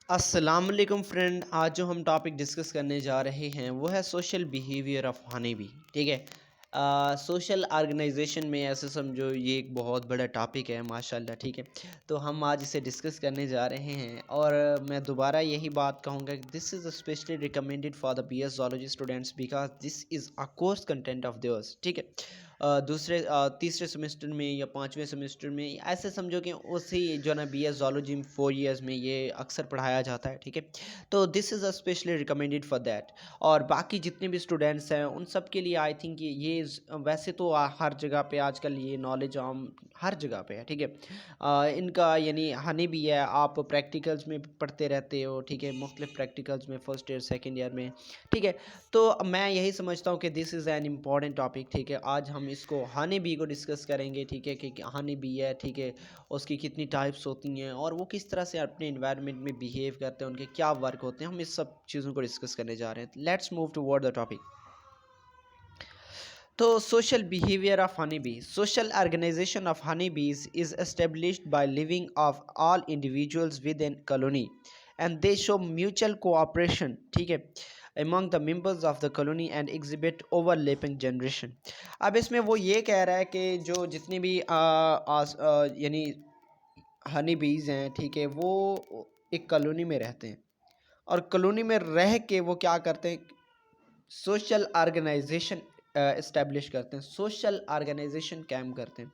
अस्सलाम वालेकुम फ्रेंड। आज जो हम टॉपिक डिस्कस करने जा रहे हैं वो है social behaviour of honey B. ठीक है। सोशल ऑर्गेनाइजेशन में ऐसे समझो ये एक बहुत बड़ा टॉपिक है माशाल्लाह। ठीक है, तो हम आज इसे डिस्कस करने जा रहे हैं और मैं दोबारा यही बात कहूँगा कि this is specially recommended for the BS zoology students because this is a course content of theirs. ठीक है। तीसरे सेमेस्टर में या पाँचवें सेमेस्टर में ऐसे समझो कि उसी जो है ना बीएस जोलॉजी में 4 ईयर्स में ये अक्सर पढ़ाया जाता है। ठीक है, तो this is a specially recommended for that. और बाकी जितने भी स्टूडेंट्स हैं उन सब के लिए आई थिंक ये वैसे तो हर जगह पे आजकल ये नॉलेज आम हर जगह पे है। ठीक है। इनका यानी हनी भी है, आप प्रैक्टिकल्स में पढ़ते रहते हो। ठीक है, मुख्तलिफ प्रैक्टिकल्स में फर्स्ट ईयर सेकेंड ईयर में। ठीक है, तो मैं यही समझता हूँ कि this is an important topic. ठीक है, आज हम इसको हनी बी को डिस्कस करेंगे। ठीक है, कि हनी बी है, ठीक है, उसकी कितनी टाइप्स होती हैं और वो किस तरह से अपने इन्वायरमेंट में बिहेव करते हैं, उनके क्या वर्क होते हैं, हम इस सब चीज़ों को डिस्कस करने जा रहे हैं। Let's move toward the topic. तो social behaviour of honey bee. Social organisation of honey bees is established by living of all individuals within colony and they show mutual cooperation. ठीक है, among the members of the colony and exhibit overlapping generation। अब इसमें वो ये कह रहा है कि जो जितनी भी यानी हनी बीज हैं, ठीक है, वो एक कॉलोनी में रहते हैं और कॉलोनी में रह के वो क्या करते हैं, सोशल ऑर्गेनाइजेशन इस्टेब्लिश करते हैं, सोशल ऑर्गेनाइजेशन कैम करते हैं।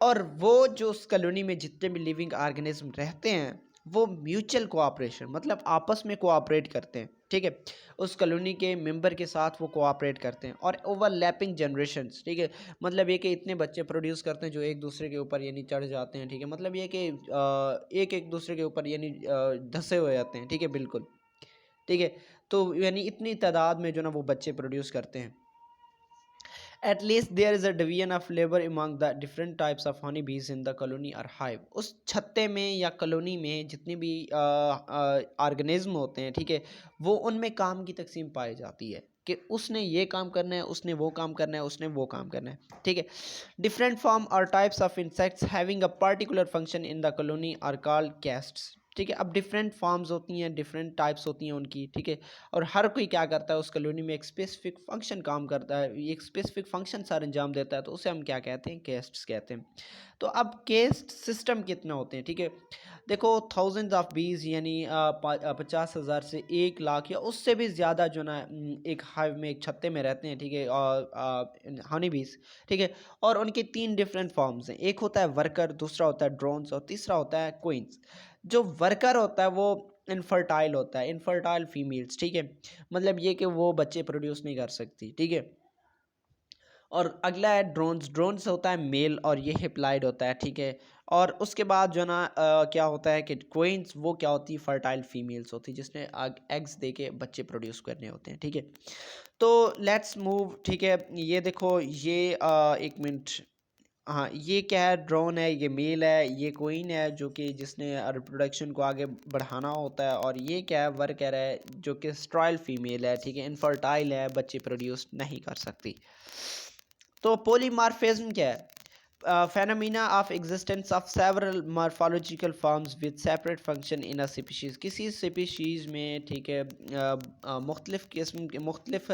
और वो जो उस कॉलोनी में जितने भी लिविंग ऑर्गेनिज्म रहते हैं वो म्यूचुअल कोऑपरेशन मतलब आपस में कोऑपरेट करते हैं। ठीक है, उस कॉलोनी के मेंबर के साथ वो कोऑपरेट करते हैं और ओवरलैपिंग जनरेशन्स। ठीक है, मतलब ये कि इतने बच्चे प्रोड्यूस करते हैं जो एक दूसरे के ऊपर यानी चढ़ जाते हैं। ठीक है, मतलब ये कि एक एक दूसरे के ऊपर यानी धसे हुए जाते हैं। ठीक है, बिल्कुल। ठीक है, तो यानी इतनी तादाद में जो ना वो बच्चे प्रोड्यूस करते हैं। At least there is a division of labor among the different types of honey bees in the colony or hive। उस छत्ते में या कॉलोनी में जितने भी ऑर्गेनिज्म होते हैं, ठीक है, वो उनमें काम की तकसीम पाई जाती है कि उसने ये काम करना है, उसने वो काम करना है, उसने वो काम करना है। ठीक है, डिफरेंट फॉर्म और types of insects having a particular function in the colony are called castes. ठीक है, अब डिफरेंट फॉर्म्स होती हैं, डिफरेंट टाइप्स होती हैं उनकी। ठीक है, और हर कोई क्या करता है उस कॉलोनी में एक स्पेसिफिक फंक्शन काम करता है, एक स्पेसिफिक फंक्शन सर अंजाम देता है, तो उसे हम क्या कहते हैं, केस्ट्स कहते हैं। तो अब केस्ट सिस्टम कितना होते हैं, ठीक है, देखो थाउजेंड्स ऑफ बीज यानी 50,000 से 1 लाख या उससे भी ज़्यादा जो ना एक हाइव में एक छत्ते में रहते हैं। ठीक है, और हनी बीज। ठीक है, और उनके 3 डिफरेंट फॉर्म्स हैं, एक होता है वर्कर, दूसरा होता है ड्रोन्स और तीसरा होता है क्वींस। जो वर्कर होता है वो इनफर्टाइल होता है, इनफर्टाइल फीमेल्स। ठीक है, मतलब ये कि वो बच्चे प्रोड्यूस नहीं कर सकती। ठीक है, और अगला है ड्रोन्स। ड्रोन्स होता है मेल और ये हिप्लाइड होता है। ठीक है, और उसके बाद जो ना क्या होता है कि क्वींस वो क्या होती है, फर्टाइल फीमेल्स होती है जिसने एग्स दे के बच्चे प्रोड्यूस करने होते हैं। ठीक है, तो लेट्स मूव। ठीक है, ये देखो ये एक मिनट। हाँ, ये क्या है, ड्रोन है, ये मेल है, ये क्वीन है जो कि जिसने रिप्रोडक्शन को आगे बढ़ाना होता है, और ये क्या है, वर्कर है जो कि स्ट्रॉयल फीमेल है। ठीक है, इनफर्टाइल है, बच्चे प्रोड्यूस नहीं कर सकती। तो पोलीमार्फिज्म क्या है, phenomena of existence of several morphological forms with separate function in a species. किसी स्पीशीज़ में, ठीक है, मुख्तलिफ़ किस्म के मुख्तलिफ़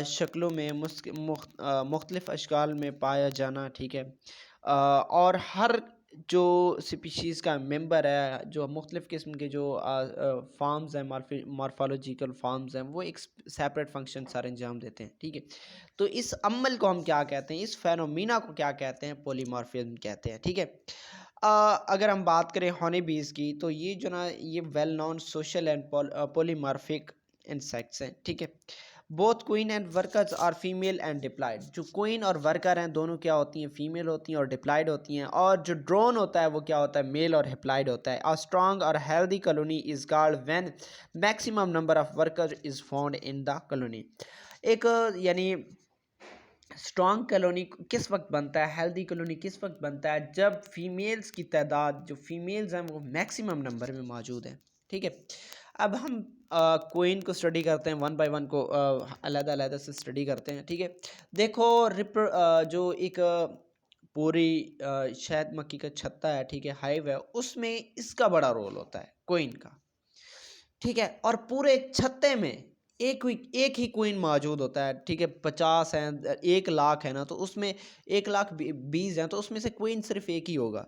शक्लों में मुख्तलिफ़ अशकाल में पाया जाना। ठीक है, और हर जो स्पीशीज़ का मेंबर है, जो मुख्तलिफ़ किस्म के जो फॉर्म्स हैं, मॉर्फोलॉजिकल फॉर्म्स हैं, वो एक सेपरेट फंक्शन सर अंजाम देते हैं। ठीक है, तो इस अमल को हम क्या कहते हैं, इस फेनोमिना को क्या कहते हैं, पोलीमॉर्फिज्म कहते हैं। ठीक है, अगर हम बात करें हनी बीज की, तो ये जो ना ये well known social and polymorphic insects हैं। ठीक है, both queen and workers are female and diploid. जो क्वीन और वर्कर हैं दोनों क्या होती हैं, फीमेल होती हैं और डिप्लाइड होती हैं। और जो ड्रोन होता है वो क्या होता है, मेल और हिप्लाइड होता है। अ स्ट्रॉन्ग और healthy colony is called when maximum number of worker is found in the colony. एक यानी स्ट्रॉन्ग कॉलोनी किस वक्त बनता है, हेल्दी कॉलोनी किस वक्त बनता है, जब फीमेल्स की तादाद, जो फीमेल्स हैं वो मैक्सिमम नंबर में मौजूद हैं। ठीक है, अब हम क्वीन को स्टडी करते हैं, वन बाय वन को अलग अलग से स्टडी करते हैं। ठीक है, देखो जो एक पूरी शहद मक्खी का छत्ता है, ठीक है, हाइव है, उसमें इसका बड़ा रोल होता है क्वीन का। ठीक है, और पूरे छत्ते में एक ही क्वीन मौजूद होता है, ठीक है। 50 हैं, 1 लाख है ना, तो उसमें 1 लाख 20 हैं, तो उसमें से क्वीन सिर्फ एक ही होगा।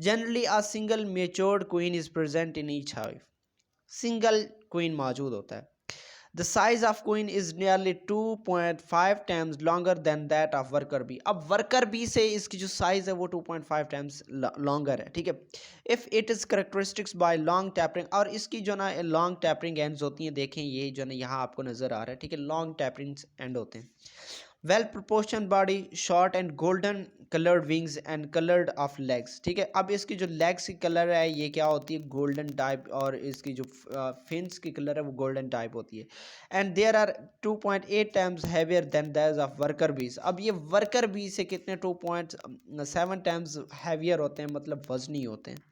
Generally a single matured queen is present in each hive, single queen मौजूद होता है। The size of queen is nearly 2.5 times longer than that of worker bee. अब वर्कर बी से इसकी जो साइज है वो 2.5 टाइम्स लॉन्गर है, ठीक है। If it is characteristics by long tapering, और इसकी जो ना लॉन्ग टैपरिंग एंड्स होती हैं, देखें ये जो ना यहाँ आपको नजर आ रहा है, ठीक है, लॉन्ग टैपरिंग एंड होते हैं। Well proportion body, short and golden coloured wings and coloured of legs, ठीक है। अब इसकी जो लेग्स की कलर है ये क्या होती है, गोल्डन टाइप, और इसकी जो फिन्स की कलर है वो गोल्डन टाइप होती है। And there are 2.8 times heavier than that of worker bees. अब ये वर्कर बी से कितने 2.7 टाइम्स हैवियर होते हैं, मतलब वजनी होते हैं।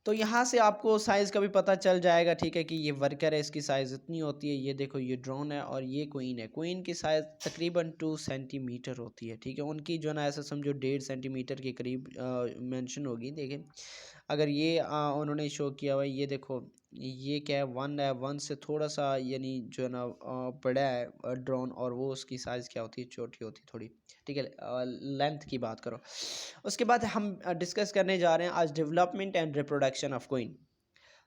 तो यहाँ से आपको साइज़ का भी पता चल जाएगा, ठीक है, कि ये वर्कर है, इसकी साइज़ इतनी होती है। ये देखो, ये ड्रोन है और ये क्वीन है। क्वीन की साइज़ तकरीबन 2 सेंटीमीटर होती है, ठीक है। उनकी जो ना ऐसा समझो 1.5 सेंटीमीटर के करीब मेंशन होगी। देखें, अगर ये उन्होंने शो किया हुआ है, ये देखो, ये क्या है, 1 है, 1 से थोड़ा सा यानी जो है ना बड़ा है ड्रोन, और वो उसकी साइज़ क्या होती है, छोटी होती है थोड़ी, ठीक है। लेंथ की बात करो। उसके बाद हम डिस्कस करने जा रहे हैं आज development and reproduction of queen.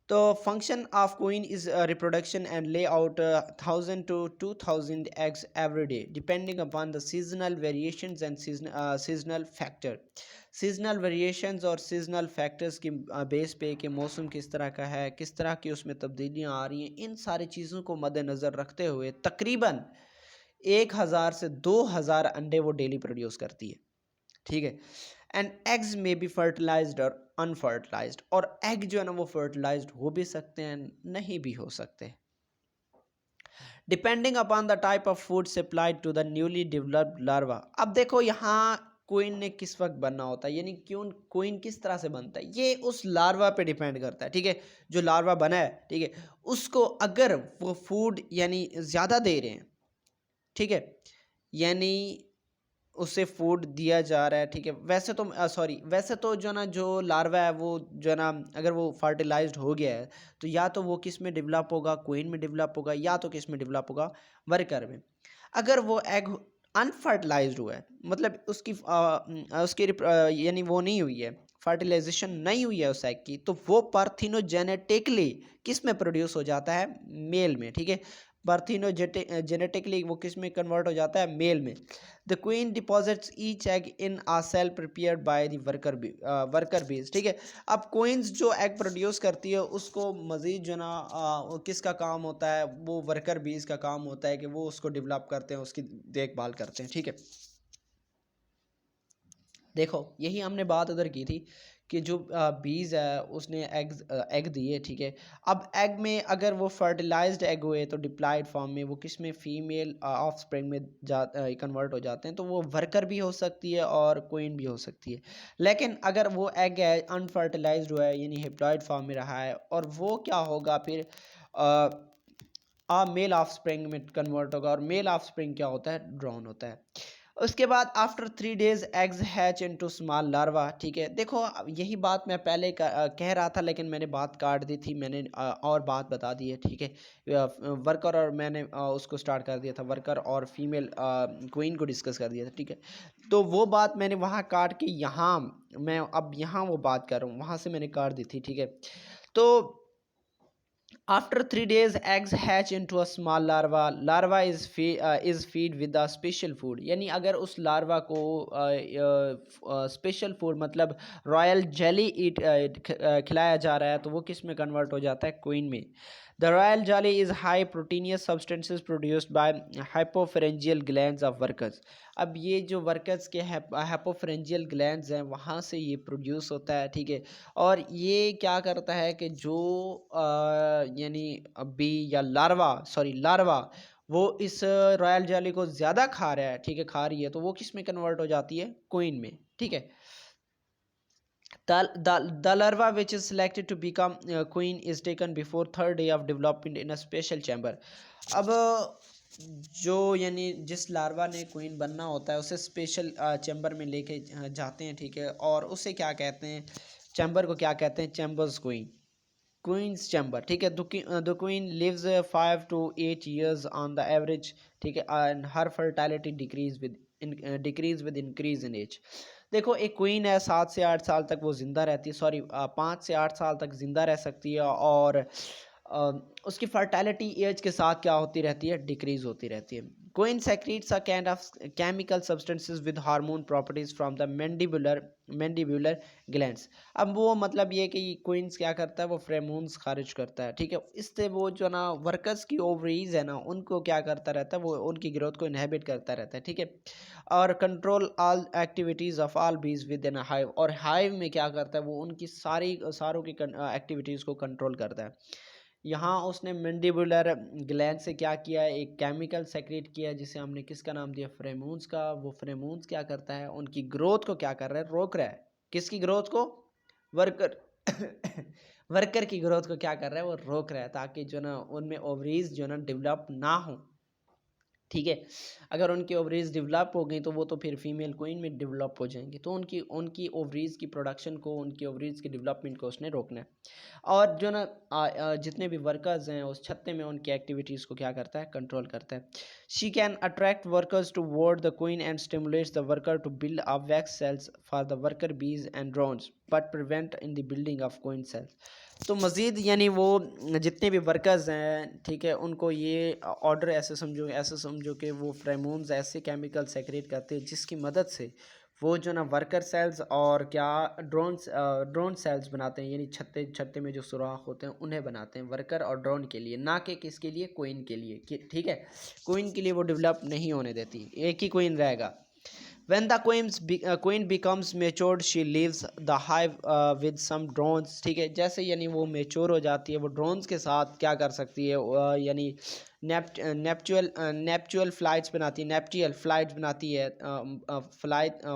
तो function of queen is reproduction and lay out 1000 to 2000 eggs every day depending upon the seasonal variations and seasonal factor. Seasonal variations और सीजनल फैक्टर्स की बेस पे कि मौसम किस तरह का है, किस तरह की उसमें तब्दीलियाँ आ रही हैं, इन सारी चीज़ों को मद्देनज़र रखते हुए तकरीबन 1000 से 2000 अंडे वो डेली प्रोड्यूस करती है, ठीक है। एंड एग्स में बी फर्टिलाइज्ड और अनफर्टिलाइज्ड, और एग जो है ना वो फर्टिलाइज्ड हो भी सकते हैं, नहीं भी हो सकते, depending upon the type of food supplied to the newly developed larva. अब देखो यहाँ क्वीन ने किस वक्त बनना होता है, यानी क्यों क्वीन किस तरह से बनता है, ये उस लार्वा पे डिपेंड करता है, ठीक है। जो लार्वा बना है, ठीक है, उसको अगर वो फूड यानी ज़्यादा दे रहे हैं, ठीक है, यानी उसे फूड दिया जा रहा है, ठीक है। वैसे तो वैसे तो जो ना जो लार्वा है वो जो ना अगर वो फर्टिलाइज्ड हो गया है, तो या तो वो किस में डेवलप होगा, क्वीन में डेवलप होगा, या तो किस में डेवलप होगा, वर्कर में। अगर वो एग अनफर्टिलाइज्ड हुआ है, मतलब यानी वो नहीं हुई है, फर्टिलाइजेशन नहीं हुई है उस एग की, तो वो पार्थिनोजेनेटिकली किस में प्रोड्यूस हो जाता है, मेल में, ठीक है। पार्थिनोजेनेटिकली वो किस में कन्वर्ट हो जाता है, मेल में। The queen deposits each egg in a cell prepared by the worker bees, ठीक है। अब क्वींस जो एग प्रोड्यूस करती है उसको मज़ीद जो ना किसका काम होता है, वो वर्कर बीज का काम होता है कि वो उसको डेवलप करते हैं, उसकी देखभाल करते हैं, ठीक है। देखो, यही हमने बात उधर की थी कि जो बीज है उसने एग दिए, ठीक है। अब एग में अगर वो फर्टिलाइज्ड एग हुए तो डिप्लॉयड फॉर्म में वो किस में, फीमेल ऑफ स्प्रिंग में कन्वर्ट हो जाते हैं, तो वो वर्कर भी हो सकती है और क्वीन भी हो सकती है। लेकिन अगर वो एग है अनफर्टिलाइज्ड हुआ है, यानी हिप्लॉयड फॉर्म में रहा है, और वो क्या होगा फिर मेल ऑफ स्प्रिंग में कन्वर्ट होगा, और मेल ऑफ स्प्रिंग क्या होता है, ड्रोन होता है। उसके बाद after 3 days eggs hatch into small larva, ठीक है। देखो, यही बात मैं पहले कह रहा था, लेकिन मैंने बात काट दी थी, मैंने और बात बता दी है, ठीक है। वर्कर और मैंने उसको स्टार्ट कर दिया था, वर्कर और फीमेल क्वीन को डिस्कस कर दिया था, ठीक है। तो वो बात मैंने वहाँ काट के यहाँ मैं अब यहाँ वो बात कर रहा हूँ, वहाँ से मैंने काट दी थी, ठीक है। तो after 3 days, eggs hatch into a small larva. Larva is feed with a special food. यानी अगर उस लार्वा को स्पेशल फूड मतलब रॉयल जेली खिलाया जा रहा है, तो वो किस में कन्वर्ट हो जाता है, क्वीन में। The royal jelly is high proteinaceous substances produced by hypopharyngeal glands of workers. अब ये जो वर्कर्स के हाइपोफेरेंजियल ग्लैंड्स हैं, वहाँ से ये प्रोड्यूस होता है, ठीक है। और ये क्या करता है कि जो यानी बी या लार्वा वो इस रॉयल जेली को ज़्यादा खा रहा है, ठीक है, खा रही है, तो वो किस में कन्वर्ट हो जाती है, क्वीन में, ठीक है। The larva which is selected to become queen is taken before 3rd day of development in a special chamber. अब जो यानी जिस लार्वा ने क्वीन बनना होता है उसे स्पेशल चैम्बर में लेके जाते हैं, ठीक है। और उसे क्या कहते हैं, चैम्बर को क्या कहते हैं, चैम्बर्स क्वीन, क्वींस चैम्बर, ठीक है। The queen lives 5 to 8 years on the average, ठीक है, and her fertility decreases with increase in age. देखो एक क्वीन है 7 से 8 साल तक वो जिंदा रहती है, सॉरी 5 से 8 साल तक जिंदा रह सकती है, और उसकी फर्टालिटी एज के साथ क्या होती रहती है, डिक्रीज होती रहती है। Queen secretes a kind of chemical substances with hormone properties from the mandibular glands. अब वो मतलब ये कि क्वींस क्या करता है, वो फेरोमोन्स खारिज करता है, ठीक है। इससे वो जो ना वर्कर्स की ओवरीज है ना, उनको क्या करता रहता है, वो उनकी ग्रोथ को इनहेबिट करता रहता है, ठीक है। और control all activities of all बीज विद इन हाइव, और हाइव में क्या करता है, वो उनकी सारों की एक्टिविटीज़ को कंट्रोल करता है। यहाँ उसने मैंडिबुलर ग्लैंड से क्या किया है, एक केमिकल सेक्रेट किया है, जिसे हमने किसका नाम दिया, फ्रेमून्स का। वो फ्रेमून्स क्या करता है, उनकी ग्रोथ को क्या कर रहा है, रोक रहा है। किसकी ग्रोथ को, वर्कर वर्कर की ग्रोथ को क्या कर रहा है, वो रोक रहा है, ताकि जो ना उनमें ओवरीज जो ना डेवलप ना हो, ठीक है। अगर उनकी ओवरीज डेवलप हो गई तो वो तो फिर फीमेल क्वीन में डेवलप हो जाएंगी, तो उनकी उनकी ओवरीज की प्रोडक्शन को, उनकी ओवरीज की डेवलपमेंट को उसने रोकना है। और जो ना जितने भी वर्कर्स हैं उस छत्ते में, उनकी एक्टिविटीज़ को क्या करता है, कंट्रोल करता है। She can attract workers toward the queen and stimulates the worker to build up wax cells for the worker bees and drones, but preventing the building of queen cells. तो मज़ीद यानी वो जितने भी workers हैं, ठीक है, उनको ये ऑर्डर ऐसे समझो कि वो फेरोमोन्स ऐसे केमिकल सेक्रेट करते हैं जिसकी मदद से वो जो ना वर्कर सेल्स और क्या ड्रोन सेल्स बनाते हैं, यानी छत्ते छत्ते में जो सुराख होते हैं उन्हें बनाते हैं वर्कर और ड्रोन के लिए, ना कि किसके लिए, क्वीन के लिए, ठीक है। क्वीन के लिए वो डेवलप नहीं होने देती, एक ही क्वीन रहेगा। When the queen becomes matured, she leaves the hive with some drones, ठीक है। जैसे यानी वो मेच्योर हो जाती है, वो ड्रोन्स के साथ क्या कर सकती है, यानी नेप्चुअल फ्लाइट्स बनाती है, नेप्टियल फ्लाइट्स बनाती है,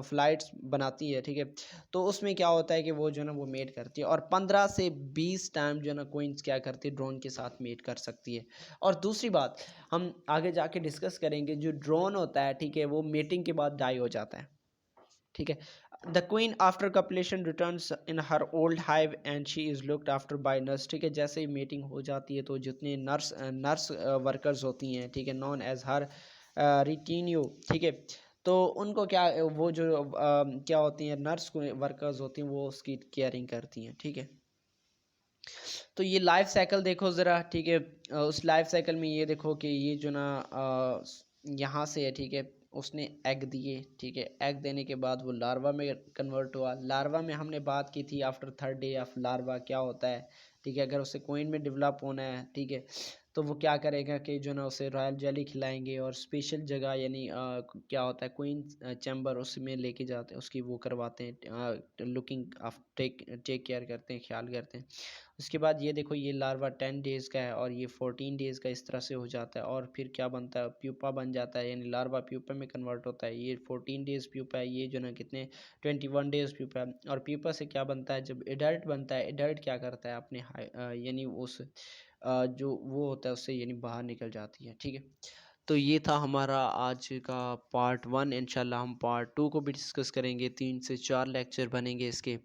फ्लाइट्स बनाती है, ठीक है। तो उसमें क्या होता है कि वो जो है ना वो मेट करती है, और 15 से 20 टाइम जो है ना क्वींस क्या करती है, ड्रोन के साथ मेट कर सकती है। और दूसरी बात हम आगे जाके डिस्कस करेंगे, जो ड्रोन होता है, ठीक है, वो मेटिंग के बाद डाई हो जाता है, ठीक है। The queen after copulation returns in her old hive and she is looked after by nurse, ठीक है। जैसे ही मीटिंग हो जाती है तो जितने नर्स वर्कर्स होती हैं, ठीक है, नॉन एज हर रिटीन्यू, ठीक है। तो उनको क्या, वो जो क्या होती हैं, नर्स वर्कर्स होती हैं, वो उसकी केयरिंग करती हैं, ठीक है। तो ये लाइफ साइकिल देखो ज़रा, ठीक है। उस लाइफ साइकिल में ये देखो कि ये जो ना यहाँ से है, ठीक है, उसने एग दिए, ठीक है। एग देने के बाद वो लार्वा में कन्वर्ट हुआ। लार्वा में हमने बात की थी after 3rd day of larva क्या होता है, ठीक है। अगर उसे क्वीन में डेवलप होना है, ठीक है, तो वो क्या करेगा कि जो ना उसे रॉयल जेली खिलाएंगे, और स्पेशल जगह यानी क्या होता है, क्वीन चैम्बर, उसमें लेके जाते हैं, उसकी वो करवाते हैं, लुकिंग ऑफ टेक केयर करते हैं, ख्याल करते हैं। उसके बाद ये देखो, ये लार्वा 10 डेज़ का है और ये 14 डेज़ का, इस तरह से हो जाता है, और फिर क्या बनता है, प्यूपा बन जाता है, यानी लार्वा प्यूपा में कन्वर्ट होता है। ये 14 डेज़ प्यूपा है, ये जो ना कितने 21 डेज़ प्यूपा है। और प्यूपा से क्या बनता है, जब एडल्ट बनता है, एडल्ट क्या करता है, अपने यानी उस जो वो होता है उससे यानी बाहर निकल जाती है, ठीक है। तो ये था हमारा आज का पार्ट 1। इंशाल्लाह हम पार्ट 2 को भी डिस्कस करेंगे, 3 से 4 लेक्चर बनेंगे इसके,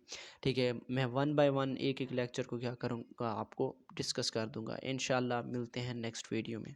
ठीक है। मैं 1 बाय 1 एक एक लेक्चर को क्या करूँगा, आपको डिस्कस कर दूँगा। इंशाल्लाह मिलते हैं नेक्स्ट वीडियो में।